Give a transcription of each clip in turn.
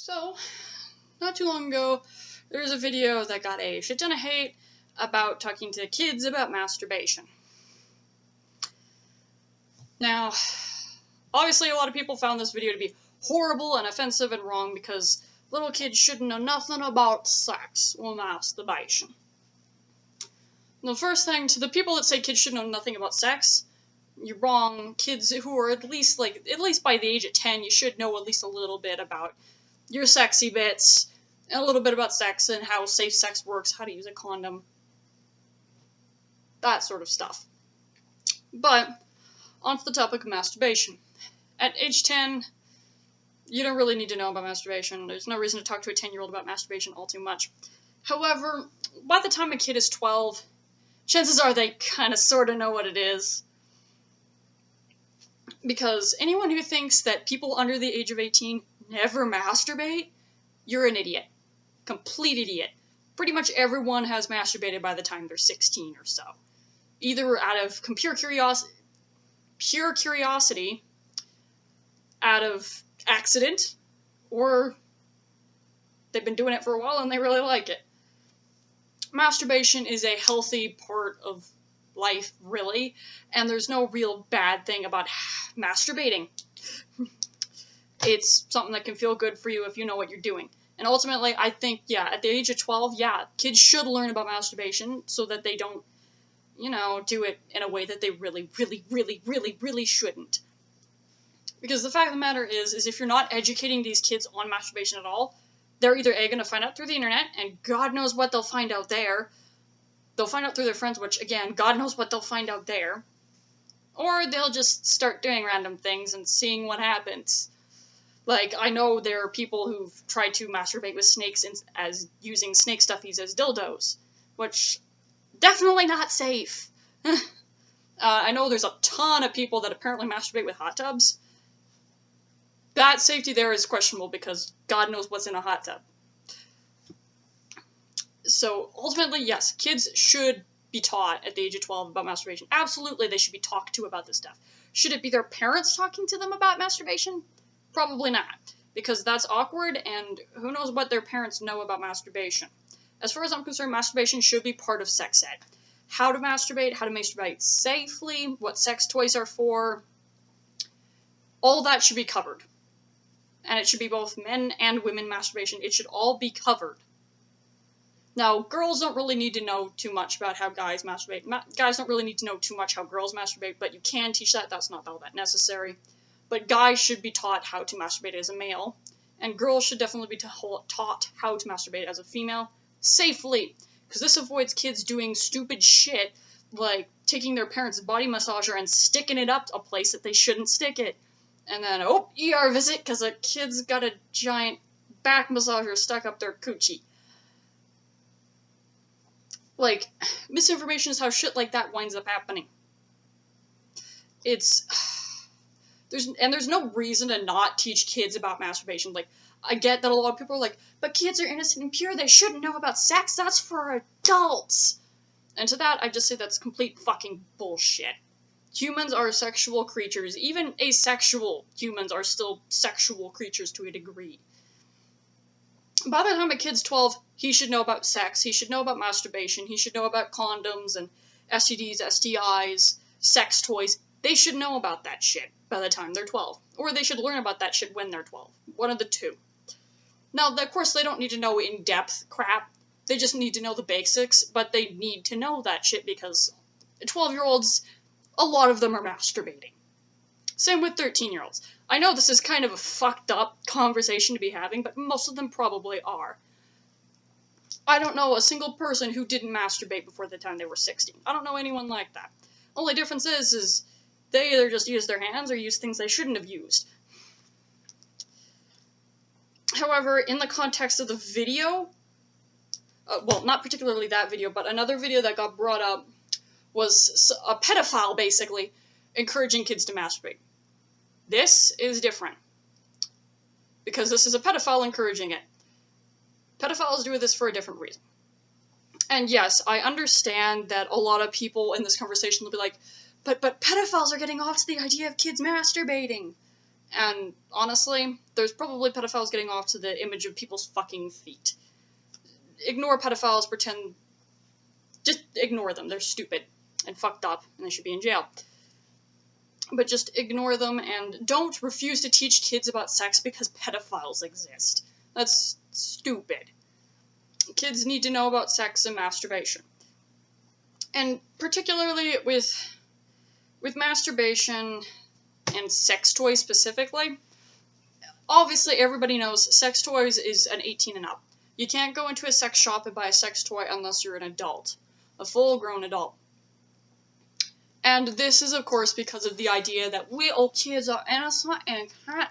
So, not too long ago, there was a video that got a shit ton of hate about talking to kids about masturbation. Now, obviously a lot of people found this video to be horrible and offensive and wrong because little kids shouldn't know nothing about sex or masturbation. The first thing, to the people that say kids should know nothing about sex, you're wrong. Kids who are at least by the age of 10, you should know at least a little bit about your sexy bits, and a little bit about sex and how safe sex works, how to use a condom, that sort of stuff. But, onto the topic of masturbation. At age 10, you don't really need to know about masturbation. There's no reason to talk to a 10-year-old about masturbation all too much. However, by the time a kid is 12, chances are they kind of sort of know what it is. Because anyone who thinks that people under the age of 18 never masturbate, you're an idiot. Complete idiot. Pretty much everyone has masturbated by the time they're 16 or so. Either out of pure curiosity, out of accident, or they've been doing it for a while and they really like it. Masturbation is a healthy part of life, really, and there's no real bad thing about masturbating. It's something that can feel good for you if you know what you're doing. And ultimately, I think, at the age of 12, kids should learn about masturbation so that they don't, do it in a way that they really, really, really, really, really shouldn't. Because the fact of the matter is if you're not educating these kids on masturbation at all, they're either A, going to find out through the internet, and God knows what they'll find out there. They'll find out through their friends, which, again, God knows what they'll find out there. Or they'll just start doing random things and seeing what happens. Like, I know there are people who've tried to masturbate with snakes as using snake stuffies as dildos, which, definitely not safe. I know there's a ton of people that apparently masturbate with hot tubs. That safety there is questionable because God knows what's in a hot tub. So, ultimately, yes, kids should be taught at the age of 12 about masturbation. Absolutely, they should be talked to about this stuff. Should it be their parents talking to them about masturbation? Probably not, because that's awkward, and who knows what their parents know about masturbation. As far as I'm concerned, masturbation should be part of sex ed. How to masturbate safely, what sex toys are for, all that should be covered. And it should be both men and women masturbation. It should all be covered. Now, girls don't really need to know too much about how guys masturbate. Guys don't really need to know too much how girls masturbate, but you can teach that. That's not all that necessary. But guys should be taught how to masturbate as a male, and girls should definitely be taught how to masturbate as a female safely, because this avoids kids doing stupid shit like taking their parents' body massager and sticking it up a place that they shouldn't stick it, and then, ER visit because a kid's got a giant back massager stuck up their coochie. Like, misinformation is how shit like that winds up happening. There's no reason to not teach kids about masturbation. Like, I get that a lot of people are like, but kids are innocent and pure, they shouldn't know about sex, that's for adults. And to that, I just say that's complete fucking bullshit. Humans are sexual creatures. Even asexual humans are still sexual creatures to a degree. By the time a kid's 12, he should know about sex, he should know about masturbation, he should know about condoms and STDs, STIs, sex toys. They should know about that shit by the time they're 12. Or they should learn about that shit when they're 12. One of the two. Now, of course, they don't need to know in-depth crap. They just need to know the basics, but they need to know that shit because 12-year-olds, a lot of them are masturbating. Same with 13-year-olds. I know this is kind of a fucked up conversation to be having, but most of them probably are. I don't know a single person who didn't masturbate before the time they were 16. I don't know anyone like that. Only difference is they either just use their hands or use things they shouldn't have used. However, in the context of the video, well, not particularly that video, but another video that got brought up was a pedophile, basically, encouraging kids to masturbate. This is different. Because this is a pedophile encouraging it. Pedophiles do this for a different reason. And yes, I understand that a lot of people in this conversation will be like, but pedophiles are getting off to the idea of kids masturbating. And honestly, there's probably pedophiles getting off to the image of people's fucking feet. Ignore pedophiles, pretend... Just ignore them. They're stupid and fucked up, and they should be in jail. But just ignore them, and don't refuse to teach kids about sex because pedophiles exist. That's stupid. Kids need to know about sex and masturbation. And particularly with masturbation and sex toys specifically, obviously everybody knows sex toys is an 18 and up. You can't go into a sex shop and buy a sex toy unless you're an adult, a full-grown adult. And this is, of course, because of the idea that we old kids are innocent and can't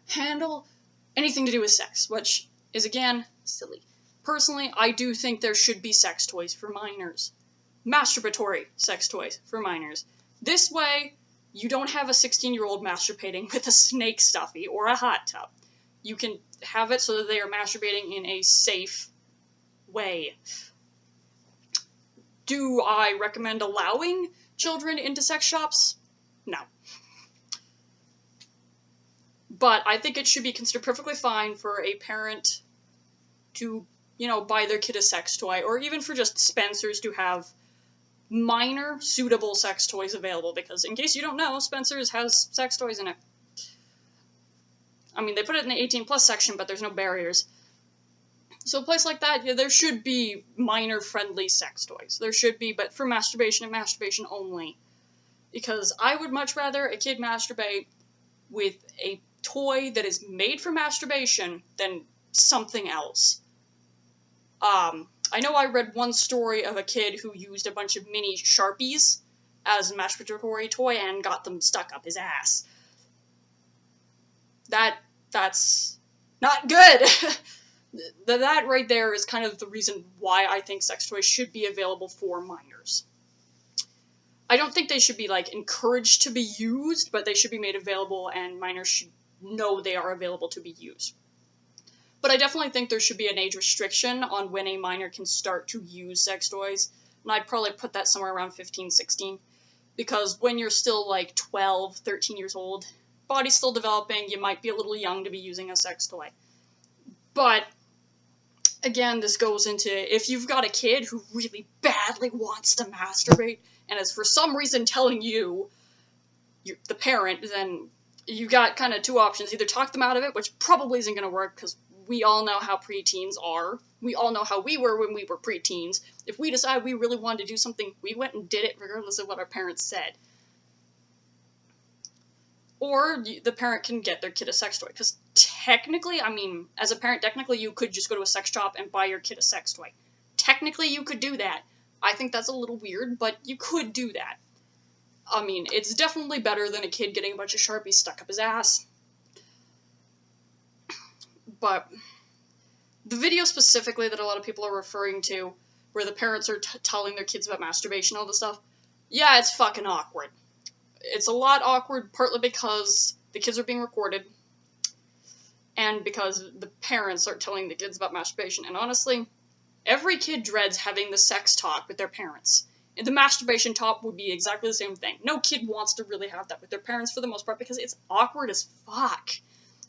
handle anything to do with sex, which is, again, silly. Personally, I do think there should be sex toys for minors. Masturbatory sex toys for minors. This way, you don't have a 16-year-old masturbating with a snake stuffy or a hot tub. You can have it so that they are masturbating in a safe way. Do I recommend allowing children into sex shops? No. But I think it should be considered perfectly fine for a parent to, buy their kid a sex toy, or even for just Spencer's to have minor, suitable sex toys available, because in case you don't know, Spencer's has sex toys in it. I mean, they put it in the 18+ section, but there's no barriers. So a place like that, there should be minor-friendly sex toys. There should be, but for masturbation and masturbation only. Because I would much rather a kid masturbate with a toy that is made for masturbation than something else. I know I read one story of a kid who used a bunch of mini Sharpies as a masturbatory toy and got them stuck up his ass. That's not good. That right there is kind of the reason why I think sex toys should be available for minors. I don't think they should be, encouraged to be used, but they should be made available, and minors should know they are available to be used. But I definitely think there should be an age restriction on when a minor can start to use sex toys, and I'd probably put that somewhere around 15, 16, because when you're still, 12, 13 years old, body's still developing, you might be a little young to be using a sex toy. But again, this goes into if you've got a kid who really badly wants to masturbate and is for some reason telling you, the parent, then you got kind of two options. Either talk them out of it, which probably isn't going to work because we all know how preteens are. We all know how we were when we were preteens. If we decide we really wanted to do something, we went and did it regardless of what our parents said. Or the parent can get their kid a sex toy. Because technically, as a parent, technically you could just go to a sex shop and buy your kid a sex toy. Technically, you could do that. I think that's a little weird, but you could do that. It's definitely better than a kid getting a bunch of Sharpies stuck up his ass. But the video specifically that a lot of people are referring to, where the parents are telling their kids about masturbation and all this stuff, yeah, it's fucking awkward. It's a lot awkward, partly because the kids are being recorded, and because the parents are telling the kids about masturbation. And honestly, every kid dreads having the sex talk with their parents. And the masturbation talk would be exactly the same thing. No kid wants to really have that with their parents for the most part, because it's awkward as fuck.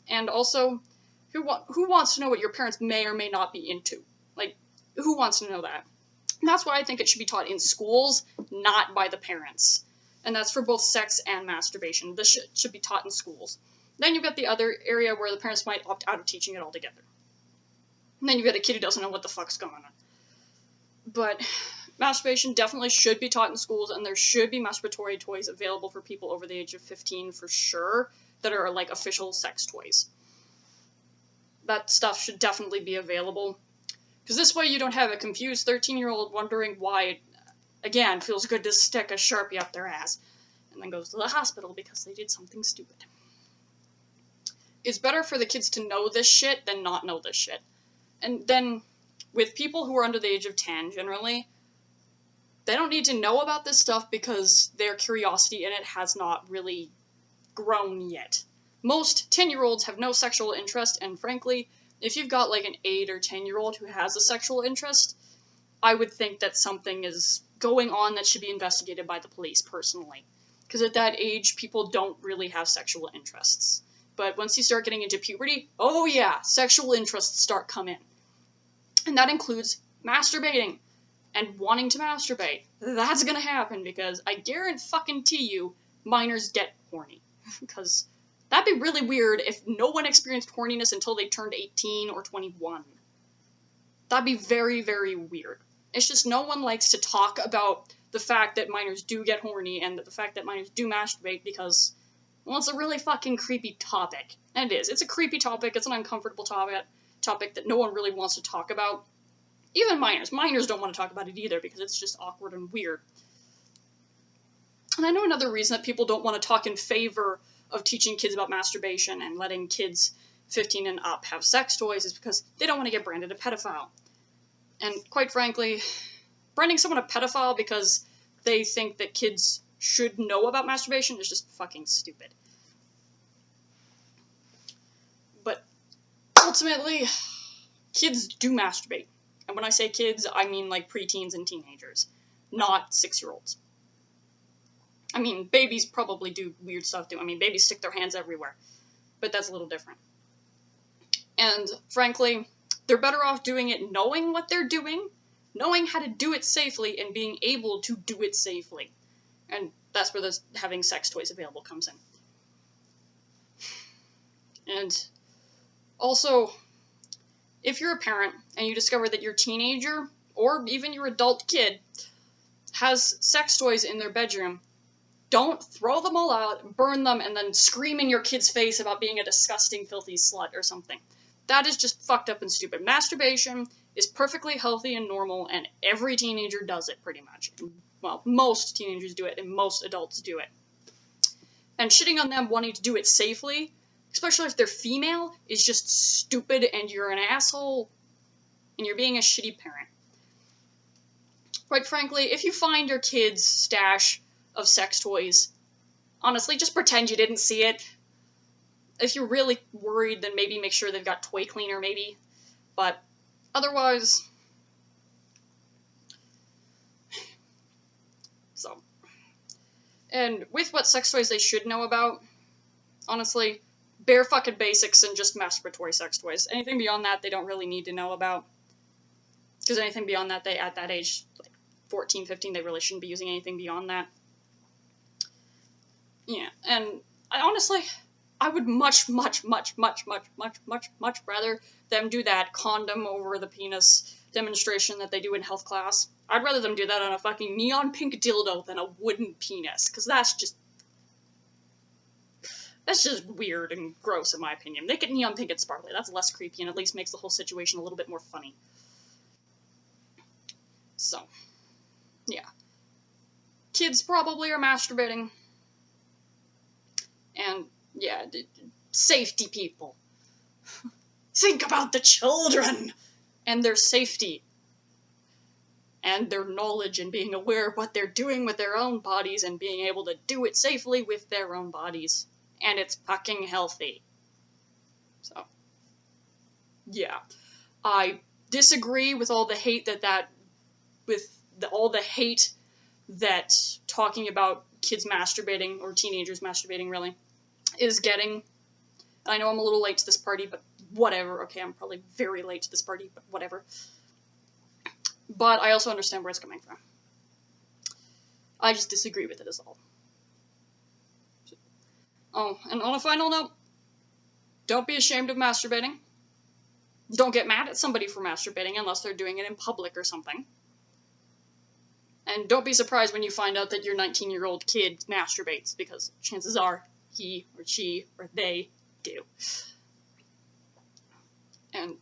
And also, who wants to know what your parents may or may not be into? Who wants to know that? And that's why I think it should be taught in schools, not by the parents. And that's for both sex and masturbation. This should be taught in schools. Then you've got the other area where the parents might opt out of teaching it altogether. And then you've got a kid who doesn't know what the fuck's going on. But masturbation definitely should be taught in schools, and there should be masturbatory toys available for people over the age of 15 for sure, that are official sex toys. That stuff should definitely be available. Because this way you don't have a confused 13-year-old wondering why it, again, feels good to stick a Sharpie up their ass, and then goes to the hospital because they did something stupid. It's better for the kids to know this shit than not know this shit. And then, with people who are under the age of 10, generally, they don't need to know about this stuff because their curiosity in it has not really grown yet. Most 10-year-olds have no sexual interest, and frankly, if you've got an 8 or 10-year-old who has a sexual interest, I would think that something is going on that should be investigated by the police, personally. Because at that age, people don't really have sexual interests. But once you start getting into puberty, oh yeah, sexual interests start coming. And that includes masturbating and wanting to masturbate. That's gonna happen because I guarantee you minors get horny. Because that'd be really weird if no one experienced horniness until they turned 18 or 21. That'd be very, very weird. It's just no one likes to talk about the fact that minors do get horny and the fact that minors do masturbate because, well, it's a really fucking creepy topic. And it is. It's a creepy topic. It's an uncomfortable topic that no one really wants to talk about. Even minors. Minors don't want to talk about it either because it's just awkward and weird. And I know another reason that people don't want to talk in favor of teaching kids about masturbation and letting kids 15 and up have sex toys is because they don't want to get branded a pedophile. And quite frankly, branding someone a pedophile because they think that kids should know about masturbation is just fucking stupid. But ultimately, kids do masturbate. And when I say kids, I mean like preteens and teenagers, not 6-year-olds. I mean, babies probably do weird stuff too. I mean, babies stick their hands everywhere. But that's a little different. And frankly, they're better off doing it knowing what they're doing, knowing how to do it safely, and being able to do it safely. And that's where this having sex toys available comes in. And also, if you're a parent and you discover that your teenager, or even your adult kid, has sex toys in their bedroom, don't throw them all out, burn them, and then scream in your kid's face about being a disgusting, filthy slut or something. That is just fucked up and stupid. Masturbation is perfectly healthy and normal, and every teenager does it, pretty much. Well, most teenagers do it, and most adults do it. And shitting on them wanting to do it safely, especially if they're female, is just stupid, and you're an asshole, and you're being a shitty parent. Quite frankly, if you find your kid's stash of sex toys, honestly, just pretend you didn't see it. If you're really worried, then maybe make sure they've got toy cleaner, maybe. But otherwise, so. And with what sex toys they should know about, honestly, bare fucking basics and just masturbatory sex toys. Anything beyond that, they don't really need to know about. Because anything beyond that, they, at that age, like 14, 15, they really shouldn't be using anything beyond that. Yeah, and I would much rather them do that condom over the penis demonstration that they do in health class. I'd rather them do that on a fucking neon pink dildo than a wooden penis, because that's just weird and gross in my opinion. Make it neon pink and sparkly. That's less creepy and at least makes the whole situation a little bit more funny. So, yeah. Kids probably are masturbating. And, yeah, safety people. Think about the children and their safety. And their knowledge and being aware of what they're doing with their own bodies and being able to do it safely with their own bodies. And it's fucking healthy. So, yeah. I disagree with all the hate that talking about kids masturbating, or teenagers masturbating really, is getting. And I know I'm a little late to this party, but whatever. Okay, I'm probably very late to this party, but whatever. But I also understand where it's coming from. I just disagree with it is all. Oh, and on a final note, don't be ashamed of masturbating. Don't get mad at somebody for masturbating unless they're doing it in public or something. And don't be surprised when you find out that your 19-year-old kid masturbates, because chances are he or she or they do. And